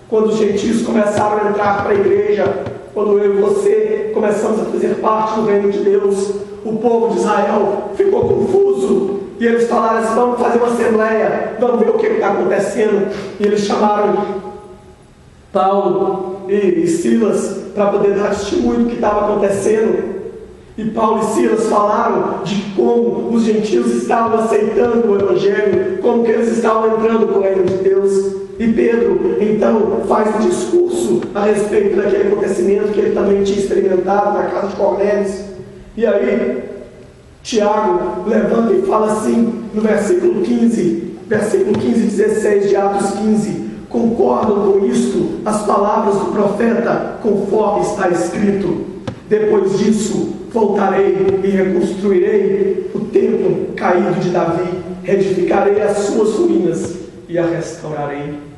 Quando os gentios começaram a entrar para a igreja, quando eu e você começamos a fazer parte do reino de Deus, o povo de Israel ficou confuso, e eles falaram assim: vamos fazer uma assembleia, vamos ver o que está acontecendo. E eles chamaram Paulo e Silas para poder dar testemunho do que estava acontecendo. E Paulo e Silas falaram de como os gentios estavam aceitando o Evangelho, como que eles estavam entrando para o reino de Deus. E Pedro, então, faz um discurso a respeito daquele acontecimento que ele também tinha experimentado na casa de Cornélio. E aí, Tiago levanta e fala assim, no versículo 15 e 16 de Atos 15: concordam com isto as palavras do profeta, conforme está escrito: depois disso voltarei e reconstruirei o templo caído de Davi, reedificarei as suas ruínas e a restaurarei.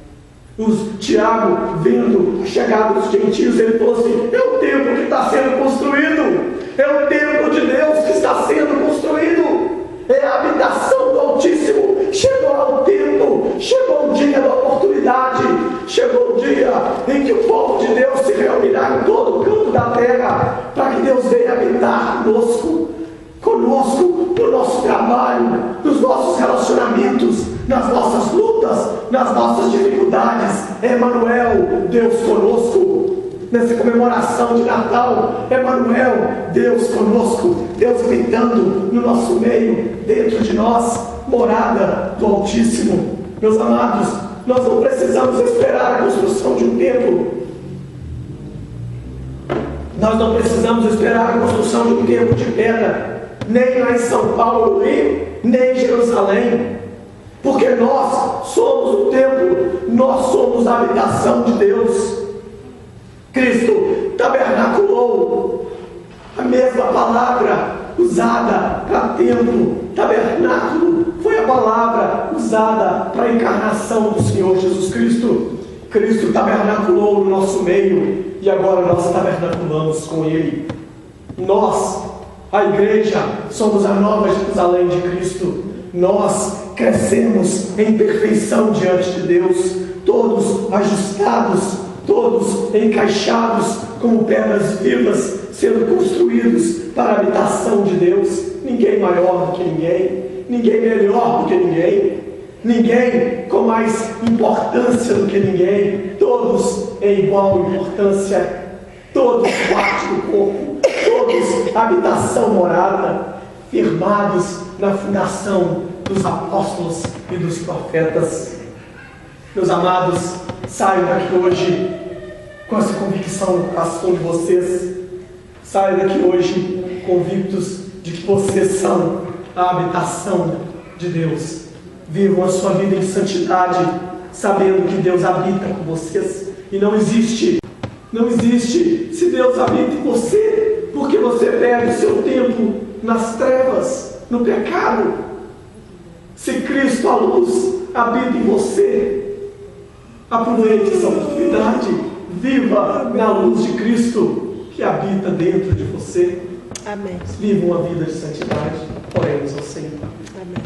Tiago, vendo a chegada dos gentios, ele falou assim: é o templo que está sendo construído, é o templo de Deus que está sendo construído, é a habitação do Altíssimo. Chegou o tempo, chegou o dia da oportunidade, chegou o dia em que o povo de Deus se reunirá em todo o canto da terra, para que Deus venha habitar conosco, no nosso trabalho, nos nossos relacionamentos, nas nossas lutas, nas nossas dificuldades. Emmanuel, Deus conosco. Nessa comemoração de Natal, Emmanuel, Deus conosco, Deus habitando no nosso meio, dentro de nós, morada do Altíssimo. Meus amados, nós não precisamos esperar a construção de um templo. Nós não precisamos esperar a construção de um templo de pedra, nem lá em São Paulo, no Rio, nem em Jerusalém, porque nós somos o templo, nós somos a habitação de Deus. Cristo tabernaculou, a mesma palavra usada para templo, tabernáculo, foi a palavra usada para a encarnação do Senhor Jesus Cristo. Cristo tabernaculou no nosso meio e agora nós tabernaculamos com Ele. Nós, a igreja, somos a nova Jerusalém de Cristo. Nós crescemos em perfeição diante de Deus, todos ajustados, todos encaixados como pedras vivas, sendo construídos para a habitação de Deus. Ninguém maior do que ninguém, ninguém melhor do que ninguém com mais importância do que ninguém, todos em igual importância, todos parte do corpo, todos habitação morada, firmados na fundação dos apóstolos e dos profetas. Meus amados, saiam daqui hoje com essa convicção no coração de vocês. Saiam daqui hoje convictos de que vocês são a habitação de Deus. Vivam a sua vida em santidade, sabendo que Deus habita com vocês. E não existe, se Deus habita em você, porque você perde o seu tempo nas trevas, no pecado. Se Cristo, a luz, habita em você, aproveite essa oportunidade, viva na luz de Cristo que habita dentro de você. Amém. Viva uma vida de santidade. Oremos ao Senhor. Amém.